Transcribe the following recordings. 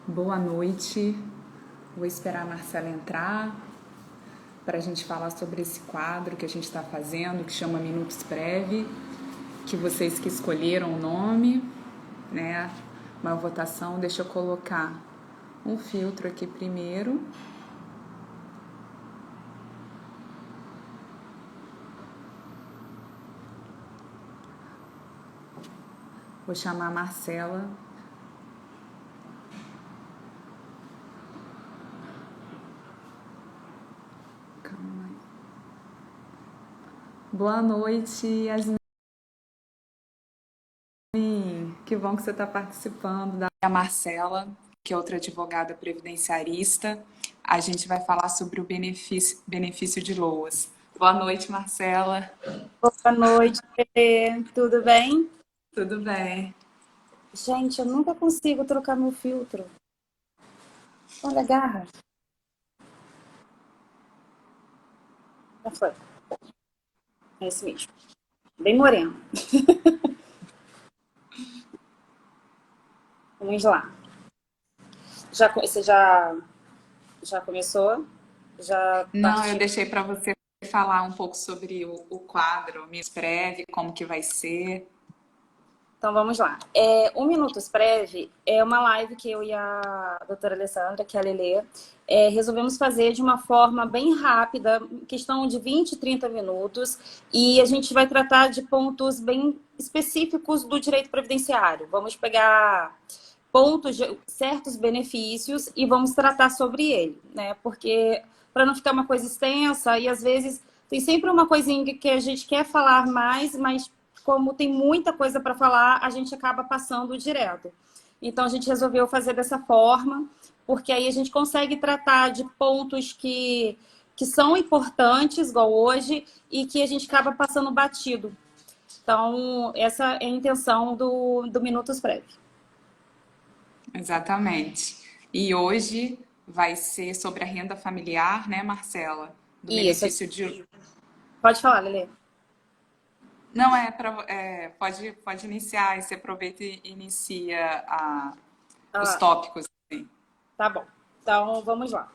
Boa noite. Vou esperar a Marcela entrar para a gente falar sobre esse quadro que a gente está fazendo, que chama Minutos Prev, que vocês que escolheram o nome, né? Uma votação. Deixa eu colocar um filtro aqui primeiro. Vou chamar a Marcela. Calma aí. Boa noite, Yasmin. Que bom que você está participando. A Marcela, que é outra advogada previdenciarista. A gente vai falar sobre o benefício de LOAS. Boa noite, Marcela. Boa noite, Fê. Tudo bem? Tudo bem? Gente, eu nunca consigo trocar meu filtro. Olha a garra. Já foi. É esse mesmo. Bem moreno. Vamos lá. Você já começou? Já Não, eu partiu? deixei para você falar um pouco sobre o quadro, me escreve, como que vai ser. Então vamos lá. O Minutos Prev é uma live que eu e a doutora Alessandra, que é a Lelê, resolvemos fazer de uma forma bem rápida, questão de 20, 30 minutos, e a gente vai tratar de pontos bem específicos do direito previdenciário. Vamos pegar pontos de certos benefícios e vamos tratar sobre ele, né? Porque para não ficar uma coisa extensa e às vezes tem sempre uma coisinha que a gente quer falar mais, mas como tem muita coisa para falar, a gente acaba passando direto. Então a gente resolveu fazer dessa forma, porque aí a gente consegue tratar de pontos que são importantes, igual hoje, e que a gente acaba passando batido. Então, essa é a intenção do Minutos Prévio. Exatamente. E hoje vai ser sobre a renda familiar, né, Marcela? Do Isso. benefício de. Pode falar, Lelê. Não é para. Pode iniciar, e você aproveita e inicia os Ah, tópicos. Assim. tá bom. Então, vamos lá.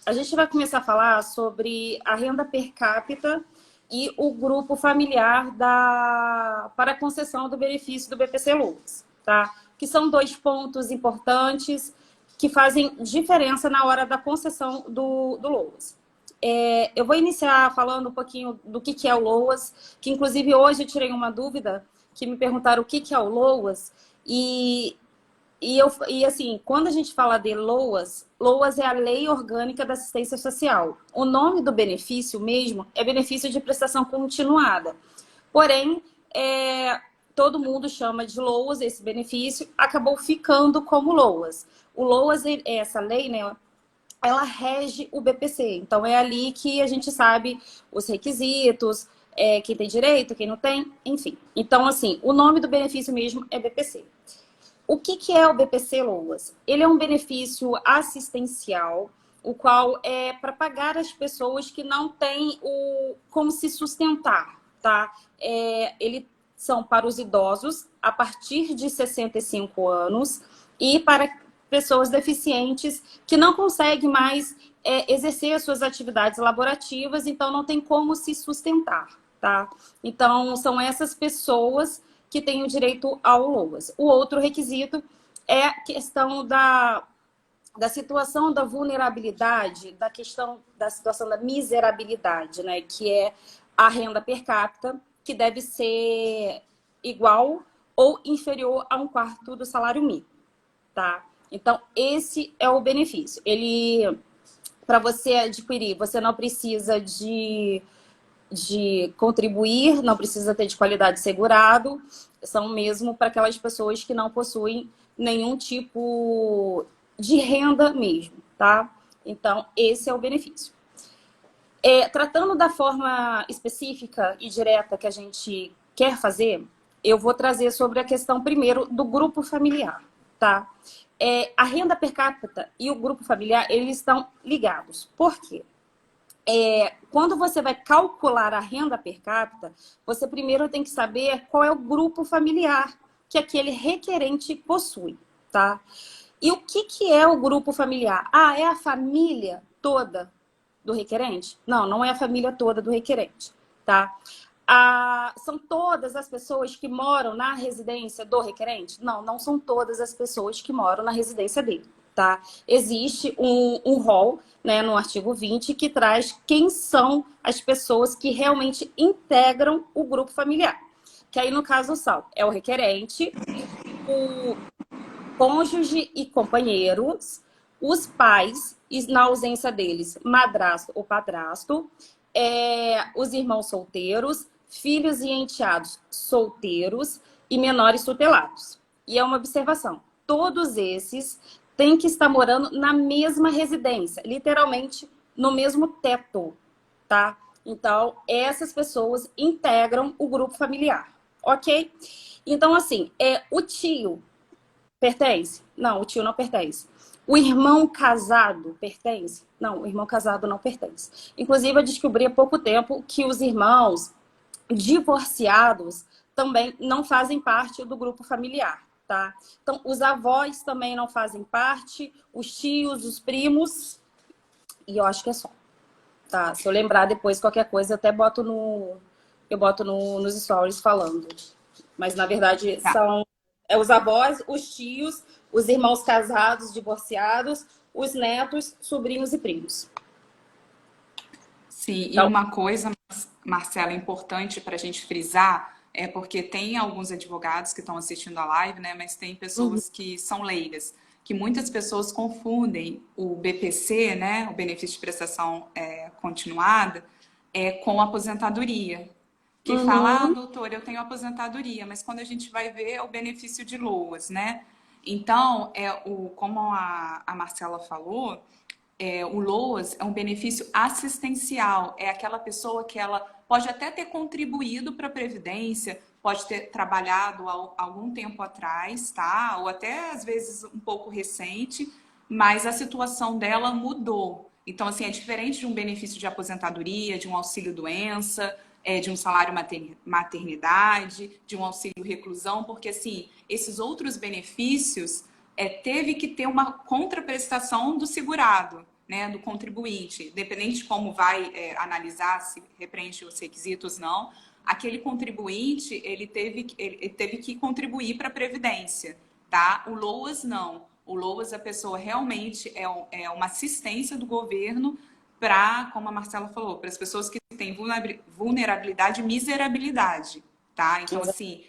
A gente vai começar a falar sobre a renda per capita e o grupo familiar para a concessão do benefício do BPC-Loas, tá? Que são dois pontos importantes que fazem diferença na hora da concessão do LOAS. Eu vou iniciar falando um pouquinho do que é o LOAS, que inclusive hoje eu tirei uma dúvida, que me perguntaram o que é o LOAS, e assim, quando a gente fala de LOAS, LOAS é a Lei Orgânica da Assistência Social. O nome do benefício mesmo é benefício de prestação continuada. Porém, todo mundo chama de LOAS, esse benefício acabou ficando como LOAS. O LOAS, essa lei, né, ela rege o BPC. Então, é ali que a gente sabe os requisitos, quem tem direito, quem não tem, enfim. Então, assim, o nome do benefício mesmo é BPC. O que é o BPC Loas? Ele é um benefício assistencial, o qual é para pagar as pessoas que não têm como se sustentar, tá? Eles são para os idosos a partir de 65 anos e para pessoas deficientes que não conseguem mais exercer as suas atividades laborativas, então não tem como se sustentar, tá? Então, são essas pessoas que têm o direito ao LOAS. O outro requisito é a questão da situação da vulnerabilidade, da situação da miserabilidade, né? Que é a renda per capita, que deve ser igual ou inferior a um quarto do salário mínimo, tá? Então, esse é o benefício. Para você adquirir, você não precisa de contribuir, não precisa ter de qualidade segurado, são mesmo para aquelas pessoas que não possuem nenhum tipo de renda mesmo, tá? Então, esse é o benefício. Tratando da forma específica e direta que a gente quer fazer, eu vou trazer sobre a questão primeiro do grupo familiar, tá? A renda per capita e o grupo familiar, eles estão ligados. Por quê? Quando você vai calcular a renda per capita, você primeiro tem que saber qual é o grupo familiar que aquele requerente possui, tá? E o que, que é o grupo familiar? Ah, é a família toda do requerente? Não, não é a família toda do requerente, tá? São todas as pessoas que moram na residência do requerente? Não, não são todas as pessoas que moram na residência dele, tá? Existe um rol, né, no artigo 20, que traz quem são as pessoas que realmente integram o grupo familiar. Que aí, no caso, são, é o requerente, o cônjuge e companheiros, os pais, e na ausência deles, madrasto ou padrasto, os irmãos solteiros, filhos e enteados solteiros e menores tutelados. E é uma observação, todos esses têm que estar morando na mesma residência, literalmente no mesmo teto, tá? Então, essas pessoas integram o grupo familiar, ok? Então, assim, o tio pertence? Não, o tio não pertence. O irmão casado pertence? Não, o irmão casado não pertence. Inclusive, eu descobri há pouco tempo que os irmãos divorciados também não fazem parte do grupo familiar, tá? Então, os avós também não fazem parte, os tios, os primos, e eu acho que é só, tá? Se eu lembrar depois qualquer coisa, eu até boto nos stories falando. Mas, na verdade, Tá. são os avós, os tios, os irmãos casados, divorciados, os netos, sobrinhos e primos. Sim, e Então, uma coisa, Marcela, importante para a gente frisar, é porque tem alguns advogados que estão assistindo a live, né? Mas tem uhum, pessoas que são leigas, que muitas pessoas confundem o BPC, né? O benefício de prestação continuada, com aposentadoria. Que fala, ah, uhum, doutor, eu tenho aposentadoria, mas quando a gente vai ver é o benefício de LOAS, né? Então, como a Marcela falou, o LOAS é um benefício assistencial, é aquela pessoa que ela pode até ter contribuído para a Previdência, pode ter trabalhado há algum tempo atrás, tá? Ou até às vezes um pouco recente, mas a situação dela mudou. Então, assim, é diferente de um benefício de aposentadoria, de um auxílio-doença, de um salário maternidade, de um auxílio reclusão, porque, assim, esses outros benefícios teve que ter uma contraprestação do segurado, né, do contribuinte, independente de como vai analisar se repreenche os requisitos não, aquele contribuinte ele teve que contribuir para a Previdência, tá? O LOAS não. O LOAS, a pessoa realmente é uma assistência do governo para, como a Marcela falou, para as pessoas que têm vulnerabilidade e miserabilidade, tá? Então, assim,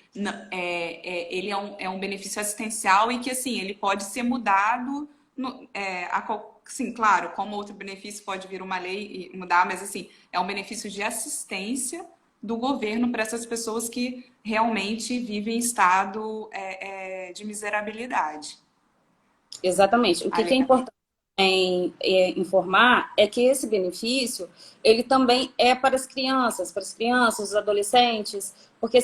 ele é um benefício assistencial e que, assim, ele pode ser mudado, sim, claro, como outro benefício pode vir uma lei e mudar, mas, assim, é um benefício de assistência do governo para essas pessoas que realmente vivem em estado de miserabilidade. exatamente. O Ah, que é legal. importante informar é que esse benefício, ele também é para as crianças, os adolescentes, porque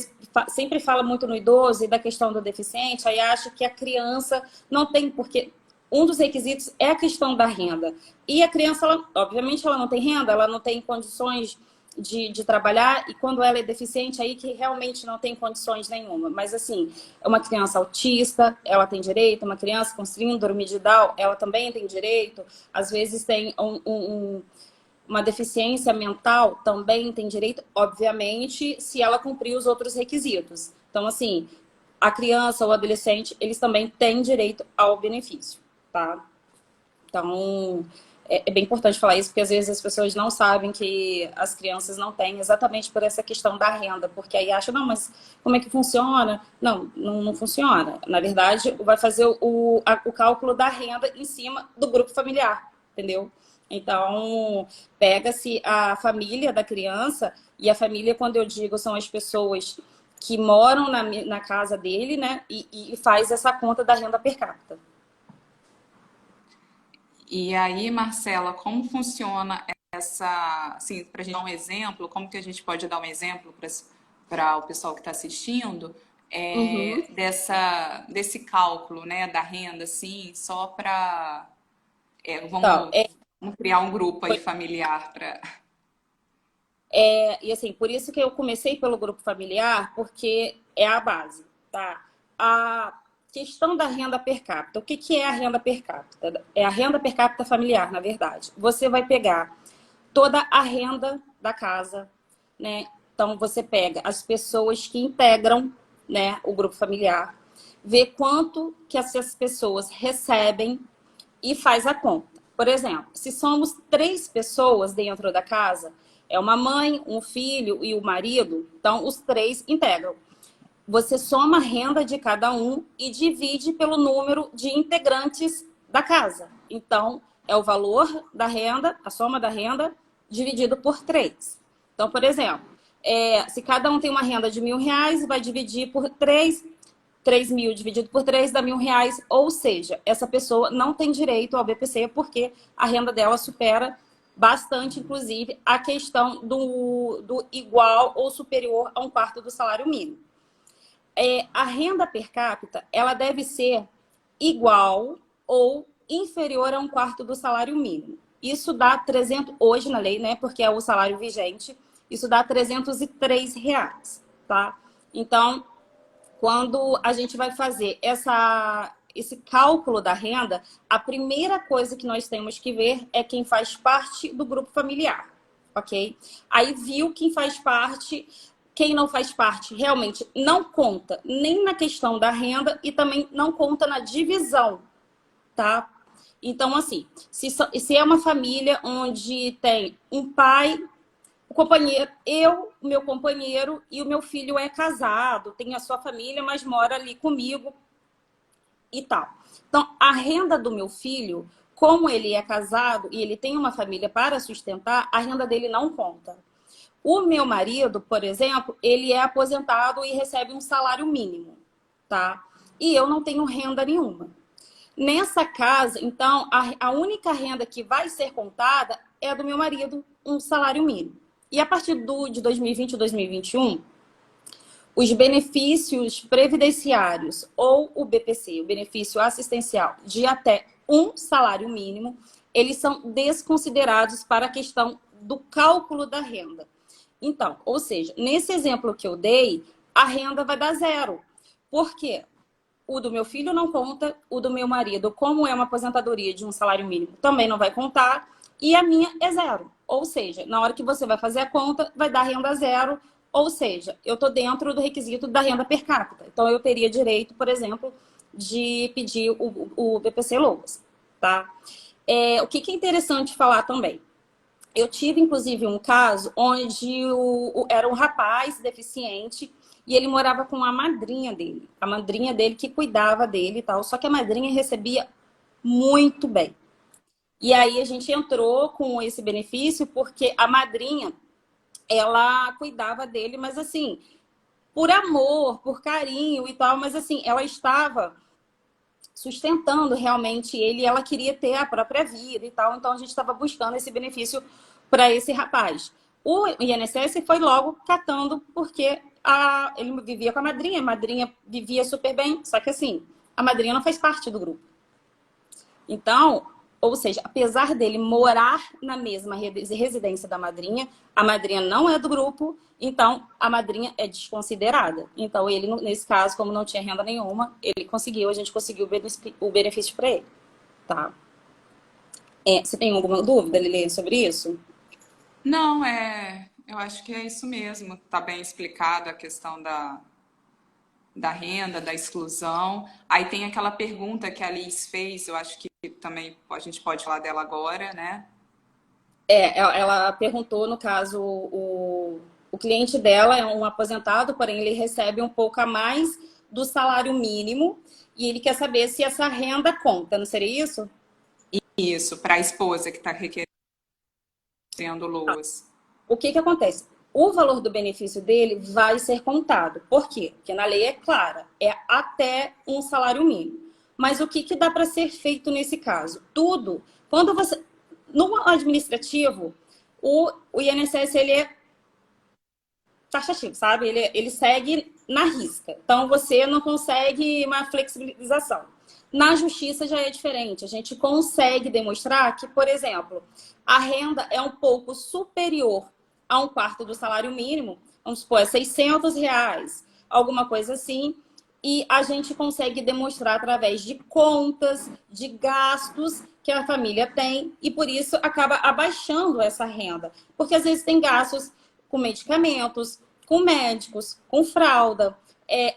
sempre fala muito no idoso e da questão do deficiente, aí acha que a criança não tem, porque um dos requisitos é a questão da renda. E a criança, obviamente, ela não tem renda, ela não tem condições de trabalhar, e quando ela é deficiente, aí que realmente não tem condições nenhuma. Mas, assim, é uma criança autista, ela tem direito, uma criança com síndrome de Down, ela também tem direito, às vezes tem uma deficiência mental, também tem direito, obviamente, se ela cumprir os outros requisitos. Então, assim, a criança ou o adolescente, eles também têm direito ao benefício, tá? Então, é bem importante falar isso, porque às vezes as pessoas não sabem que as crianças não têm, exatamente por essa questão da renda, porque aí acham, não, mas como é que funciona? Não funciona. Na verdade, vai fazer o cálculo da renda em cima do grupo familiar, entendeu? Então, pega-se a família da criança, e a família, quando eu digo, são as pessoas que moram na casa dele, né? E faz essa conta da renda per capita. E aí, Marcela, como funciona essa, assim, para a gente dar um exemplo, como que a gente pode dar um exemplo para o pessoal que está assistindo Uhum. desse cálculo, né, da renda, assim, só para Então, vamos criar um grupo aí familiar para. e assim, por isso que eu comecei pelo grupo familiar, porque é a base, tá? questão da renda per capita. O que que é a renda per capita? É a renda per capita familiar, na verdade. Você vai pegar toda a renda da casa, né? Então, você pega as pessoas que integram, né, o grupo familiar, vê quanto que essas pessoas recebem e faz a conta. Por exemplo, se somos 3 pessoas dentro da casa, é uma mãe, um filho e o marido, então os 3 integram. Você soma a renda de cada um e divide pelo número de integrantes da casa. Então, é o valor da renda, a soma da renda, dividido por 3. Então, por exemplo, se cada um tem uma renda de R$ 1.000, vai dividir por 3, 3.000 dividido por 3 dá R$ 1.000. Ou seja, essa pessoa não tem direito ao BPC porque a renda dela supera bastante, inclusive, a questão do igual ou superior a 1/4 do salário mínimo. A renda per capita, ela deve ser igual ou inferior a 1/4 do salário mínimo. Isso dá 300, hoje na lei, né, porque é o salário vigente, isso dá R$ 303, tá? Então, quando a gente vai fazer esse cálculo da renda, a primeira coisa que nós temos que ver é quem faz parte do grupo familiar, ok? Aí viu quem faz parte, quem não faz parte realmente não conta nem na questão da renda e também não conta na divisão, tá? Então, assim, se é uma família onde tem um pai, o companheiro, o meu companheiro e o meu filho é casado, tem a sua família, mas mora ali comigo e tal. Então, a renda do meu filho, como ele é casado e ele tem uma família para sustentar, a renda dele não conta. O meu marido, por exemplo, ele é aposentado e recebe um salário mínimo, tá? E eu não tenho renda nenhuma. Nessa casa, então, a única renda que vai ser contada é a do meu marido, um salário mínimo. E a partir de 2020 e 2021, os benefícios previdenciários ou o BPC, o benefício assistencial, de até um salário mínimo, eles são desconsiderados para a questão do cálculo da renda. Então, ou seja, nesse exemplo que eu dei, a renda vai dar 0. Por quê? O do meu filho não conta, o do meu marido, como é uma aposentadoria de um salário mínimo, também não vai contar, e a minha é 0. Ou seja, na hora que você vai fazer a conta, vai dar renda 0, ou seja, eu estou dentro do requisito da renda per capita. Então, eu teria direito, por exemplo, de pedir o BPC Loas, tá? O que é interessante falar também? Eu tive, inclusive, um caso onde era um rapaz deficiente e ele morava com a madrinha dele. A madrinha dele que cuidava dele e tal. Só que a madrinha recebia muito bem. E aí a gente entrou com esse benefício porque a madrinha, ela cuidava dele, mas assim, por amor, por carinho e tal. Mas assim, ela estava sustentando realmente ele e ela queria ter a própria vida e tal. Então a gente estava buscando esse benefício para esse rapaz. O INSS foi logo catando porque ele vivia com a madrinha vivia super bem, só que assim, a madrinha não faz parte do grupo. Então, ou seja, apesar dele morar na mesma residência da madrinha, a madrinha não é do grupo, então a madrinha é desconsiderada. Então, ele, nesse caso, como não tinha renda nenhuma, a gente conseguiu o benefício para ele. Tá? Você tem alguma dúvida, Lili, sobre isso? Não, eu acho que é isso mesmo. Está bem explicado a questão da renda, da exclusão. Aí tem aquela pergunta que a Liz fez, eu acho que também a gente pode falar dela agora, né? Ela perguntou, no caso, o cliente dela é um aposentado, porém ele recebe um pouco a mais do salário mínimo e ele quer saber se essa renda conta, não seria isso? Isso, para a esposa que está requerendo Loas. O que acontece? O valor do benefício dele vai ser contado. Por quê? Porque na lei é clara, é até um salário mínimo. Mas o que dá para ser feito nesse caso? Tudo. Quando você... No administrativo, o INSS ele é taxativo, sabe? Ele segue na risca. Então, você não consegue uma flexibilização. Na justiça já é diferente. A gente consegue demonstrar que, por exemplo, a renda é um pouco superior a 1/4 do salário mínimo, vamos supor, R$ 600, alguma coisa assim, e a gente consegue demonstrar através de contas, de gastos que a família tem e por isso acaba abaixando essa renda. Porque às vezes tem gastos com medicamentos, com médicos, com fralda,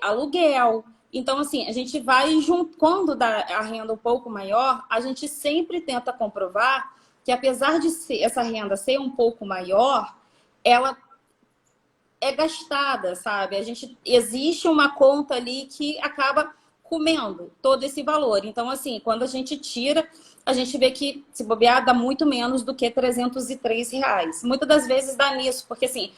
aluguel. Então, assim, a gente vai junto, quando dá a renda um pouco maior, a gente sempre tenta comprovar que apesar de essa renda ser um pouco maior, ela é gastada, sabe? Existe uma conta ali que acaba comendo todo esse valor. Então, assim, quando a gente tira, a gente vê que, se bobear, dá muito menos do que R$ 303. Muitas das vezes dá nisso, porque, assim,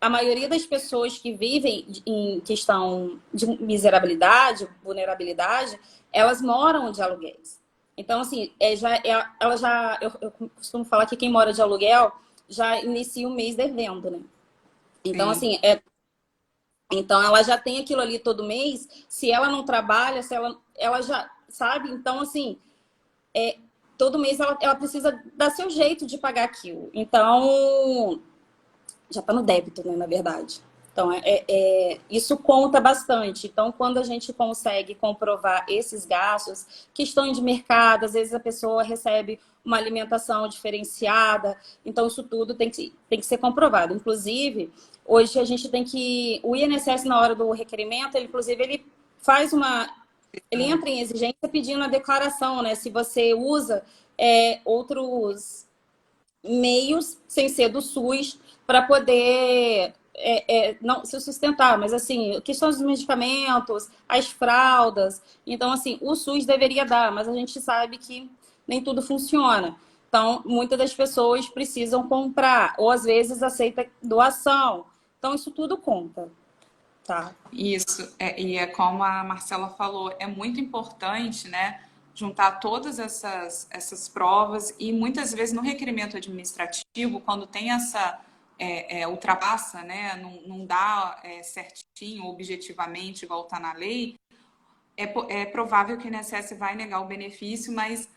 a maioria das pessoas que vivem em questão de miserabilidade, vulnerabilidade, elas moram de aluguéis. Então, assim, eu costumo falar que quem mora de aluguel já inicia o mês devendo, né? Então, Sim. assim, então ela já tem aquilo ali todo mês. Se ela não trabalha, se ela já sabe. Então, assim, todo mês ela precisa dar seu jeito de pagar aquilo. Então, já está no débito, né, na verdade. Então, isso conta bastante. Então, quando a gente consegue comprovar esses gastos, questão de mercado, às vezes a pessoa recebe uma alimentação diferenciada. Então, isso tudo tem que ser comprovado. Inclusive, hoje a gente tem que... O INSS, na hora do requerimento, ele faz uma... Ele entra em exigência pedindo a declaração, né? Se você usa outros meios, sem ser do SUS, para poder não se sustentar. Mas, assim, questões dos medicamentos, as fraldas. Então, assim, o SUS deveria dar, mas a gente sabe que nem tudo funciona. Então, muitas das pessoas precisam comprar, ou às vezes aceita doação. Então, isso tudo conta, tá? Isso, e é como a Marcela falou, é muito importante, né, juntar todas essas provas e muitas vezes no requerimento administrativo, quando tem essa ultrapassa, né, não dá certinho, objetivamente, igual está na lei, é provável que o INSS vai negar o benefício, mas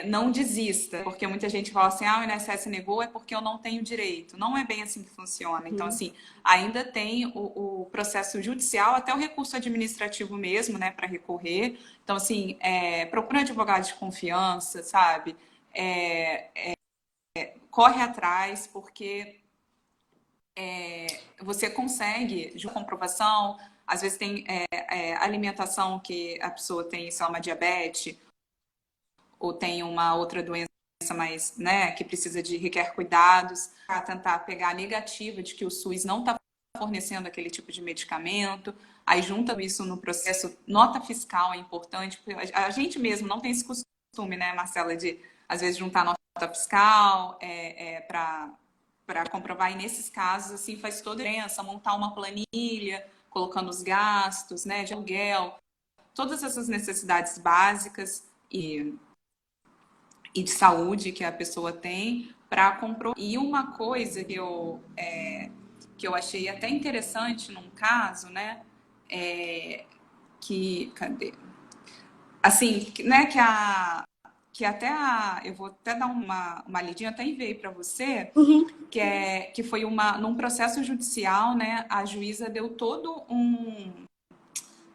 não desista, porque muita gente fala assim, o INSS negou é porque eu não tenho direito. Não é bem assim que funciona. Então, assim, ainda tem o processo judicial, até o recurso administrativo mesmo, né, para recorrer. Então, assim, procura um advogado de confiança, sabe? Corre atrás, porque você consegue, de comprovação, às vezes tem alimentação que a pessoa tem, sei lá, uma diabetes, ou tem uma outra doença mais, né, que requer cuidados, para tentar pegar a negativa de que o SUS não está fornecendo aquele tipo de medicamento, aí junta isso no processo, nota fiscal é importante, porque a gente mesmo não tem esse costume, né, Marcela, de às vezes juntar nota fiscal para comprovar, e nesses casos, assim, faz toda a diferença, montar uma planilha, colocando os gastos, né, de aluguel, todas essas necessidades básicas e de saúde que a pessoa tem para comprovar. E uma coisa que eu achei até interessante num caso, né? Cadê? Assim, né? Eu vou até dar uma lidinha, até enviei para você, que foi num processo judicial, né? A juíza deu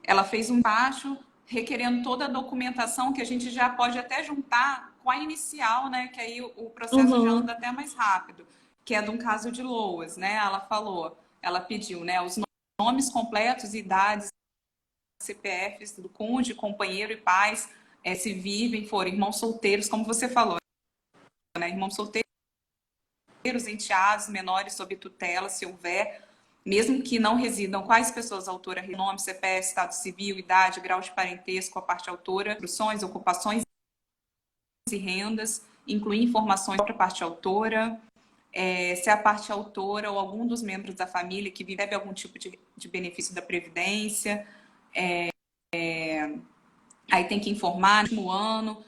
ela fez um baixo requerendo toda a documentação que a gente já pode até juntar com a inicial, né? Que aí o processo já anda até mais rápido, que é de um caso de Loas, né? Ela pediu, né? Os nomes completos, idades, CPFs do cônjuge, companheiro e pais, se vivem, forem irmãos solteiros, como você falou, né? Irmãos solteiros, enteados, menores sob tutela, se houver, mesmo que não residam, quais pessoas autora, nome, CPF, estado civil, idade, grau de parentesco, a parte autora, instruções, ocupações e rendas, incluir informações para a parte autora, se a parte autora ou algum dos membros da família que recebe algum tipo de benefício da Previdência, aí tem que informar no último ano,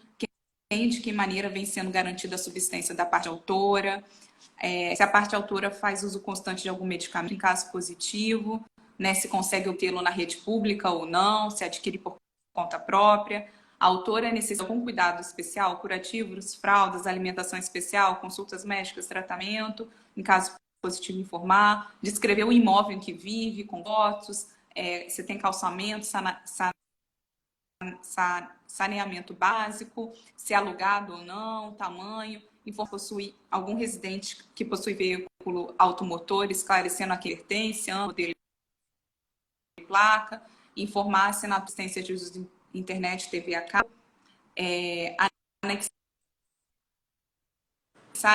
de que maneira vem sendo garantida a subsistência da parte autora, se a parte autora faz uso constante de algum medicamento em caso positivo, né, se consegue obtê-lo na rede pública ou não, se adquire por conta própria. A autora necessita de algum cuidado especial, curativos, fraldas, alimentação especial, consultas médicas, tratamento, em caso positivo informar, descrever o imóvel em que vive, com fotos, você tem calçamento, saneamento básico, se é alugado ou não, tamanho, possui algum residente que possui veículo automotor, esclarecendo a que pertence, ano, modelo e placa, informar se na assistência de uso de internet, TV a cabo, anexar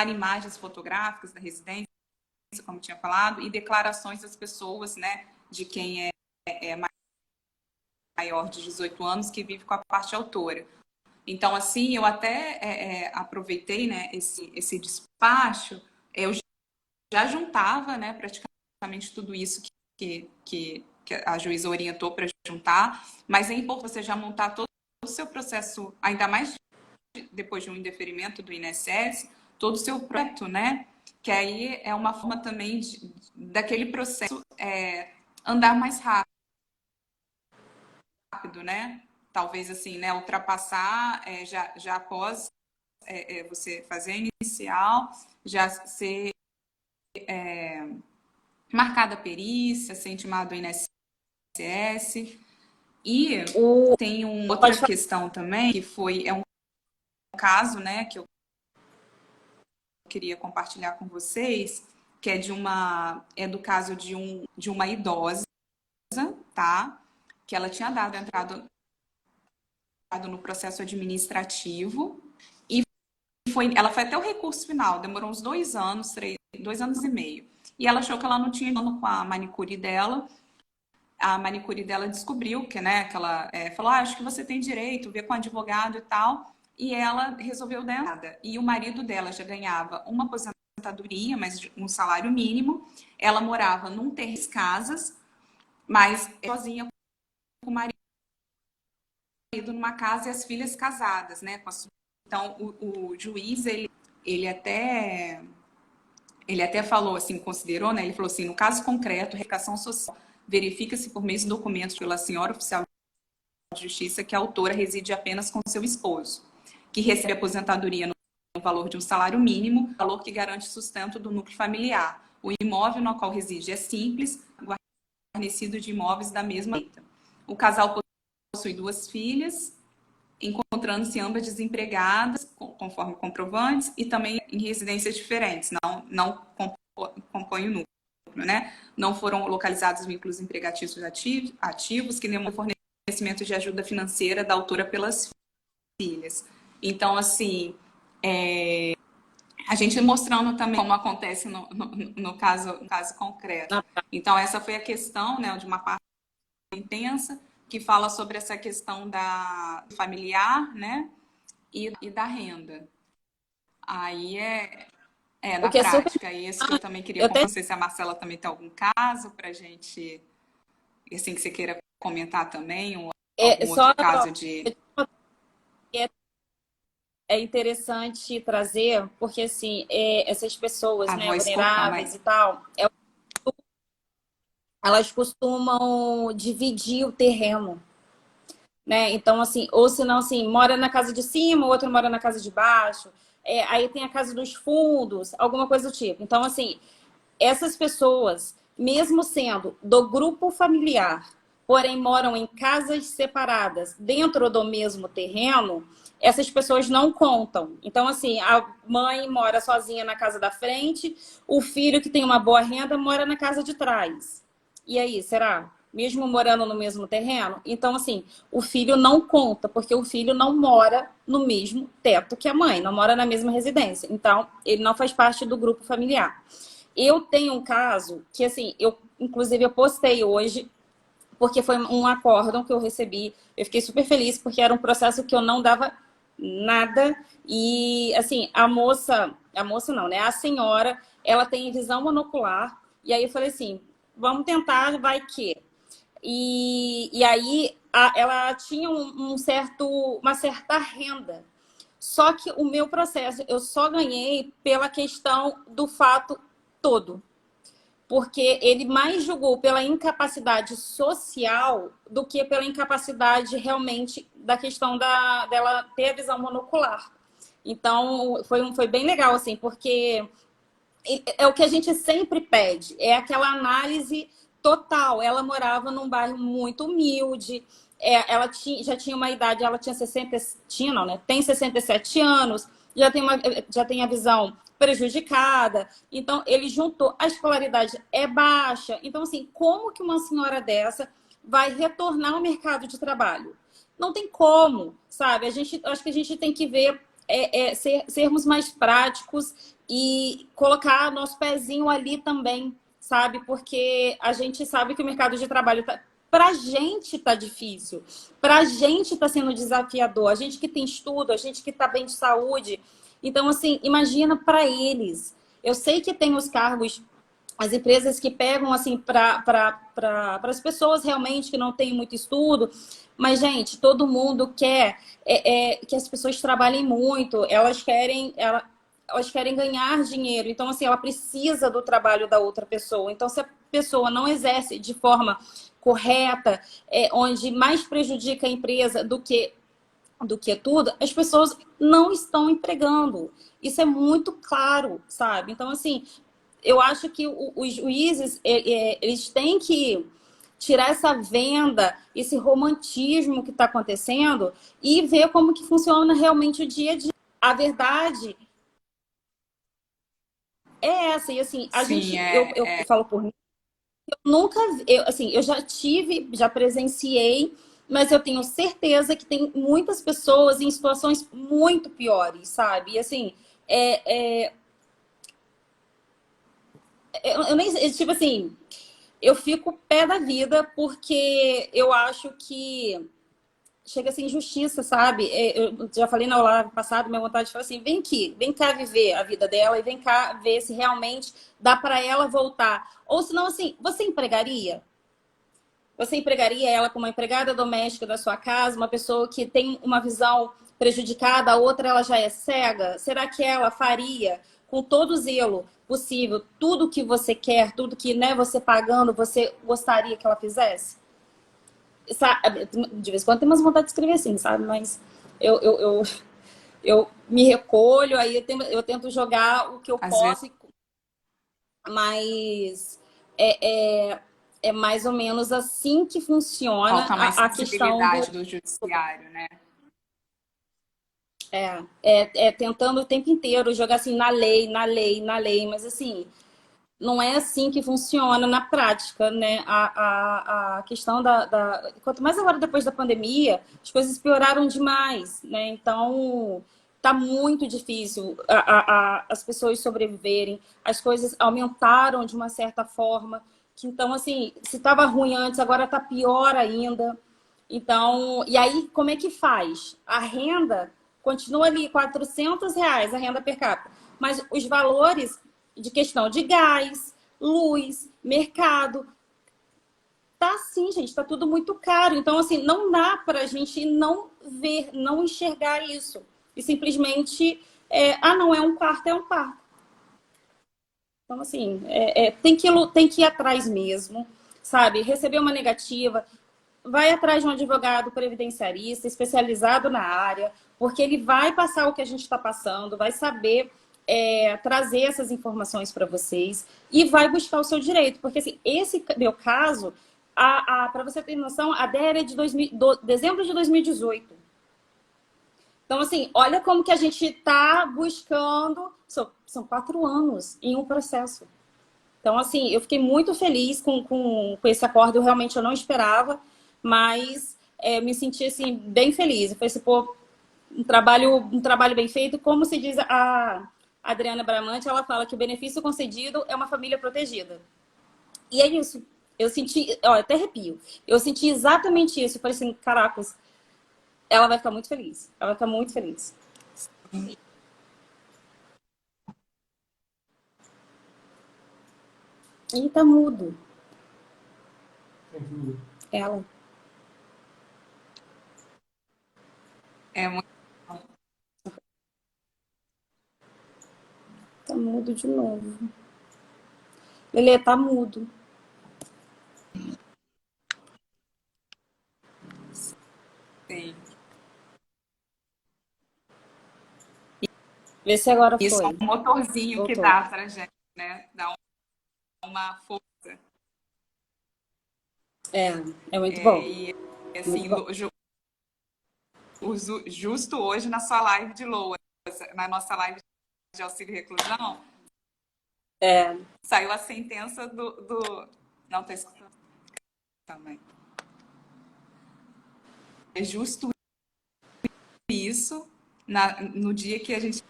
imagens fotográficas da residência, como tinha falado, e declarações das pessoas, né, de quem é maior de 18 anos que vive com a parte autora. Então, assim, eu até aproveitei, né, esse despacho, eu já juntava, né, praticamente tudo isso que a juíza orientou para juntar, mas é importante você já montar todo o seu processo, ainda mais depois de um indeferimento do INSS, todo o seu projeto, né, que aí é uma forma também daquele processo andar mais rápido, né? Talvez assim, né? Ultrapassar já após você fazer a inicial, já ser marcada a perícia, ser intimado o INSS. E tem uma outra questão também, que é um caso, né, que eu queria compartilhar com vocês, que é do caso de uma idosa, tá? Que ela tinha entrado no processo administrativo e ela foi até o recurso final, demorou uns 2 anos, 2 anos e meio. E ela achou que ela não tinha ido com a manicure dela. A manicure dela descobriu que ela falou, acho que você tem direito, ver com advogado e tal. E ela resolveu dar nada. E o marido dela já ganhava uma aposentadoria, mas um salário mínimo. Ela morava num terreno de casas, mas sozinha com o marido numa casa e as filhas casadas, né? Então, o juiz, ele até falou assim, considerou, né? Ele falou assim, no caso concreto, replicação social verifica-se por meio de documentos pela senhora oficial de justiça que a autora reside apenas com seu esposo, que recebe aposentadoria no valor de um salário mínimo, valor que garante sustento do núcleo familiar. O imóvel no qual reside é simples, guarnecido de imóveis da mesma letra. O casal possui 2 filhas, encontrando-se ambas desempregadas, conforme comprovantes, e também em residências diferentes, não compõem o núcleo, né? Não foram localizados vínculos empregatícios ativos que demonstram fornecimento de ajuda financeira da autora pelas filhas. Então, assim, a gente mostrando também como acontece no caso concreto. Então, essa foi a questão, né, de uma parte intensa, que fala sobre essa questão da familiar, né, e da renda. Aí na prática, isso que eu também queria, não sei se a Marcela também tem algum caso para a gente, assim, que você queira comentar também, ou algum outro caso de... É interessante trazer, porque assim, essas pessoas, né, vulneráveis e tal, elas costumam dividir o terreno, né? Então, assim, ou se não, assim, mora na casa de cima, o outro mora na casa de baixo, aí tem a casa dos fundos, alguma coisa do tipo. Então, assim, essas pessoas, mesmo sendo do grupo familiar, porém moram em casas separadas dentro do mesmo terreno, essas pessoas não contam. Então, assim, a mãe mora sozinha na casa da frente, o filho que tem uma boa renda mora na casa de trás. E aí, será? Mesmo morando no mesmo terreno? Então, assim, o filho não conta, porque o filho não mora no mesmo teto que a mãe, não mora na mesma residência. Então, ele não faz parte do grupo familiar. Eu tenho um caso que, assim, inclusive eu postei hoje, porque foi um acórdão que eu recebi. Eu fiquei super feliz, porque era um processo que eu não dava nada. E, assim, a moça não, né? A senhora, ela tem visão monocular. E aí eu falei assim, vamos tentar, vai que... E aí ela tinha uma certa renda. Só que o meu processo, eu só ganhei pela questão do fato todo. Porque ele mais julgou pela incapacidade social do que pela incapacidade realmente da questão dela ter a visão monocular. Então, foi bem legal, assim, porque é o que a gente sempre pede, é aquela análise Total, ela morava num bairro muito humilde, ela já tinha uma idade, ela tinha 60, tinha não, né? Tem 67 anos, já tem a visão prejudicada. Então, ele juntou, a escolaridade é baixa. Então, assim, como que uma senhora dessa vai retornar ao mercado de trabalho? Não tem como, sabe? Acho que a gente tem que ver, sermos mais práticos e colocar nosso pezinho ali também, sabe? Porque a gente sabe que o mercado de trabalho para a gente tá difícil, para a gente tá sendo desafiador, a gente que tem estudo, a gente que tá bem de saúde. Então, assim, imagina para eles. Eu sei que tem os cargos, as empresas que pegam, assim, para as pessoas realmente que não têm muito estudo, mas, gente, todo mundo quer que as pessoas trabalhem muito, elas querem ganhar dinheiro. Então, assim, ela precisa do trabalho da outra pessoa. Então, se a pessoa não exerce de forma correta, onde mais prejudica a empresa do que tudo, as pessoas não estão empregando. Isso é muito claro, sabe? Então, assim, eu acho que os juízes, eles têm que tirar essa venda, esse romantismo que está acontecendo e ver como que funciona realmente o dia a dia. A verdade é essa. E assim, Sim, eu falo por mim, nunca, assim, eu já tive, já presenciei, mas eu tenho certeza que tem muitas pessoas em situações muito piores, sabe? E assim, eu nem, tipo assim, eu fico pé da vida porque eu acho que chega a ser injustiça, sabe? Eu já falei na live passada, minha vontade de falar assim, vem cá viver a vida dela e vem cá ver se realmente dá para ela voltar. Ou senão, assim, você empregaria? Você empregaria ela como uma empregada doméstica da sua casa, uma pessoa que tem uma visão prejudicada, a outra ela já é cega? Será que ela faria com todo o zelo possível tudo que você quer, tudo que, né, você pagando, você gostaria que ela fizesse? Sabe, de vez em quando tem umas vontades de escrever assim, sabe? Mas eu, eu, eu, eu me recolho, aí eu tento jogar o que eu às vezes posso, mas é mais ou menos assim que funciona falta mais a questão do. sensibilidade do judiciário, né? Tentando o tempo inteiro jogar assim na lei, na lei, na lei, mas assim, não é assim que funciona na prática, né? A questão Quanto mais agora depois da pandemia, as coisas pioraram demais, né? Então, tá muito difícil as pessoas sobreviverem, as coisas aumentaram de uma certa forma. Então, assim, se estava ruim antes, agora tá pior ainda. Então, e aí, como é que faz? A renda continua ali, R$ 400, a renda per capita. Mas os valores de questão de gás, luz, mercado, tá assim, gente, tá tudo muito caro. Então, assim, não dá para a gente não ver, não enxergar isso. E simplesmente, não, é um quarto, é um quarto. Então, assim, tem que ir atrás mesmo, sabe? Receber uma negativa, vai atrás de um advogado previdenciarista especializado na área, porque ele vai passar o que a gente está passando, vai saber trazer essas informações para vocês e vai buscar o seu direito. Porque assim, esse meu caso, para você ter noção, a DER é de dezembro de 2018. Então, assim, olha como que a gente está buscando. São 4 anos em um processo. Então, assim, eu fiquei muito feliz com esse acordo. Eu realmente eu não esperava, mas me senti, assim, bem feliz. Eu falei assim, pô, um trabalho bem feito. Como se diz a Adriana Bramante, ela fala que o benefício concedido é uma família protegida. E é isso. Eu senti, ó, até arrepio. Eu senti exatamente isso. Eu falei assim, caracas, ela vai ficar muito feliz. Ela vai ficar muito feliz. E tá mudo. Ela. É muito Tá mudo de novo. Lelê, tá mudo. assim. Vê se agora Isso é foi. um motorzinho que Voltou. dá pra gente, né? Dá uma força. É, é muito bom. E Muito assim, bom. justo hoje na sua live de Loas, na nossa live de auxílio e reclusão, É, saiu a sentença Não, tá escutando também. É justo isso no dia que a gente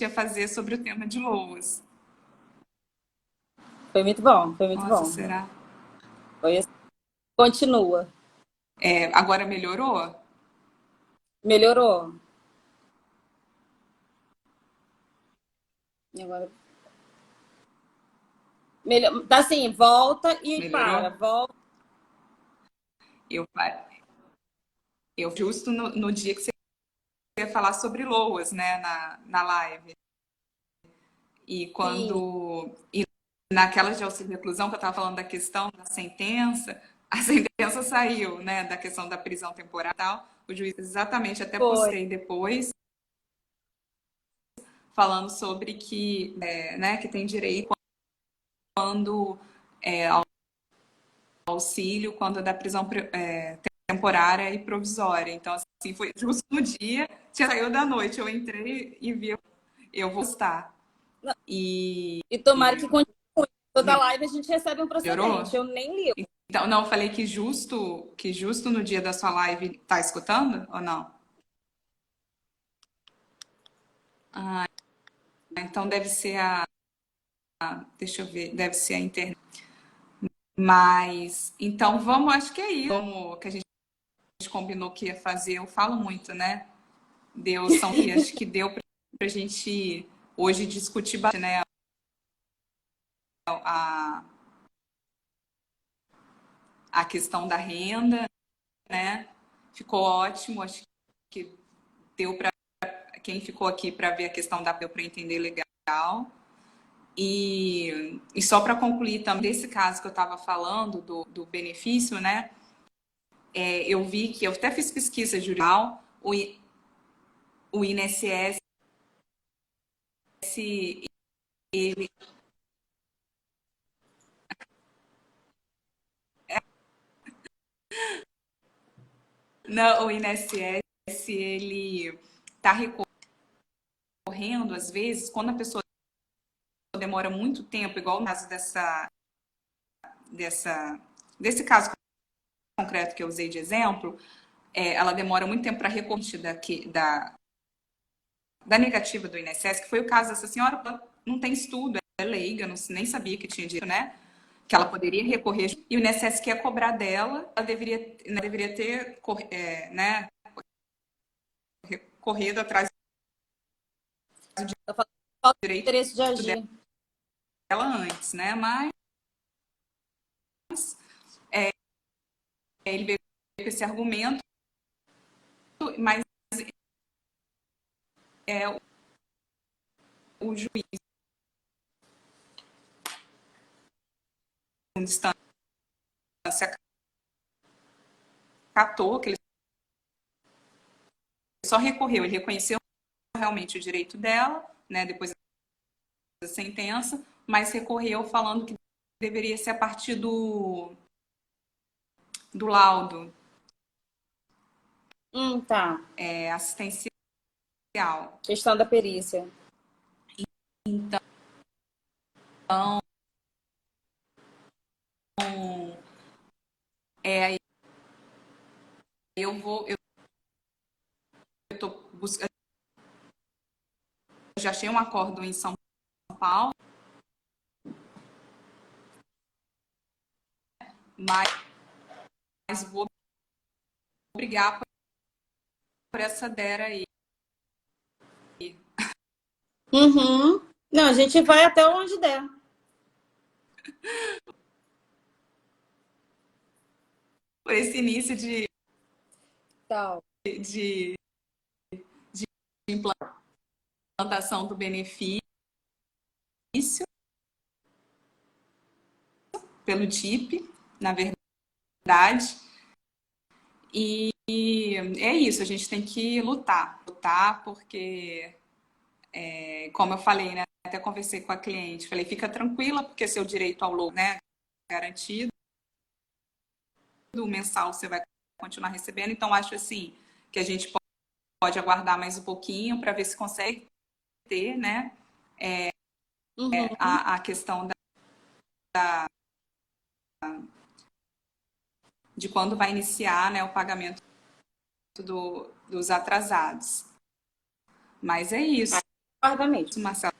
ia fazer sobre o tema de Loas. foi muito bom, foi muito Nossa, bom. será? Foi assim. Continua. Agora melhorou? Melhorou. E agora, tá assim, volta e para. Melhorou? Volta. Eu, eu justo no dia que você ia falar sobre Loas, né, na live. E Sim, quando. E naquela de auxílio reclusão que eu estava falando da questão da sentença, a sentença saiu, né, da questão da prisão temporária e tal. O juiz exatamente até foi. postei depois, falando sobre que, né, que tem direito quando ao auxílio, quando é da prisão temporária e provisória. Então, assim, foi justo no dia, tinha saído da noite, eu entrei e vi, eu vou estar. E E tomara que continue. Toda live a gente recebe um procedente. melhorou? Eu nem li. Então, não, eu falei que justo no dia da sua live, tá escutando ou não? Ah, então deve ser deixa eu ver, deve ser a internet. Mas, então vamos, acho que é isso. Como que a gente combinou que ia fazer, eu falo muito, né? Acho que deu pra gente hoje discutir bastante, né? A, a questão da renda, né? Ficou ótimo, acho que deu para quem ficou aqui para ver a questão deu para entender legal. E só para concluir também, desse caso que eu estava falando, do benefício, né? Eu vi que eu até fiz pesquisa jurídica, o INSS, ele, não, o INSS, ele está recorrendo, às vezes, quando a pessoa demora muito tempo, igual no caso desse caso concreto que eu usei de exemplo, ela demora muito tempo para recorrer da negativa do INSS, que foi o caso dessa senhora, ela não tem estudo, é leiga, não, nem sabia que tinha direito, né? Que ela poderia recorrer, e o INSS quer cobrar dela, ela deveria ter né, corrido atrás do Eu falo, falta direito interesse de agir. dela antes, né? Mas ele veio com esse argumento, mas o juiz, em instância, acatou, que ele só recorreu, ele reconheceu realmente o direito dela, né, depois da sentença, mas recorreu falando que deveria ser a partir do laudo Tá. assistencial. Questão da perícia. Então, eu tô buscando, eu já achei um acordo em São Paulo, mas vou brigar por essa DERA aí. Uhum. Não, a gente vai até onde der. Por esse início Tal. de implantação do benefício pelo DIP, na verdade. E é isso, a gente tem que lutar porque, como eu falei, né, até conversei com a cliente, falei, fica tranquila, porque seu direito ao lucro, né, garantido, mensal você vai continuar recebendo. Então, acho assim que a gente pode aguardar mais um pouquinho para ver se consegue ter, né, Uhum. a questão de quando vai iniciar, né, o pagamento dos atrasados. Mas é isso, Guarda mesmo. Marcelo.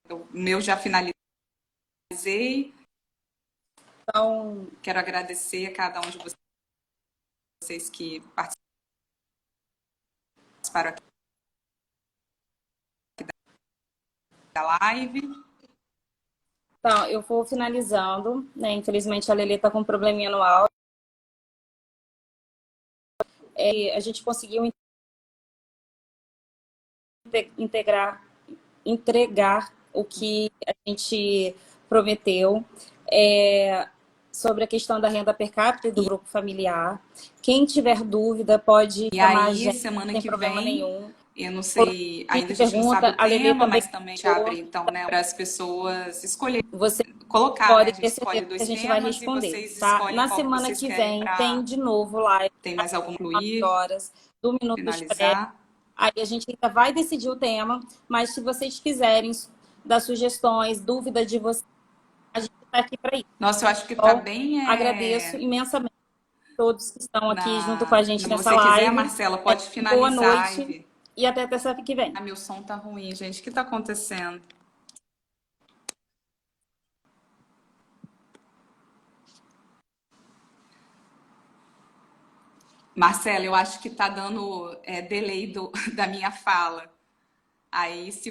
O meu já finalizei. Então, Quero agradecer a cada um de vocês que participaram aqui da live. então, eu vou finalizando, né? Infelizmente a Lelê tá com um probleminha no áudio. A gente conseguiu entregar o que a gente prometeu. Sobre a questão da renda per capita e do grupo familiar. Quem tiver dúvida pode E chamar a aí, gente, semana sem que problema vem, nenhum. eu não sei, Quem ainda a gente não sabe pergunta, o a Lelê tema, também mas também te falou, abre, então, né, para as pessoas escolher, você colocar, né? A pode gente ter escolhe certeza que a dois gente vai temas e responder, vocês tá? escolhem Na qual que semana vocês que querem vem tem para. de novo live, Tem mais algum 9 incluir, horas, do Minuto Express. finalizar? Aí a gente ainda vai decidir o tema, mas se vocês quiserem dar sugestões, dúvida de vocês, a gente está aqui para isso. Nossa, eu acho que tá Então, bem agradeço imensamente a todos que estão aqui junto com a gente se nessa você quiser, live. Marcela, pode Boa finalizar noite e e até terça que vem. ah, meu som tá ruim, gente. O que tá acontecendo? Marcela, eu acho que tá dando delay da minha fala. Aí, se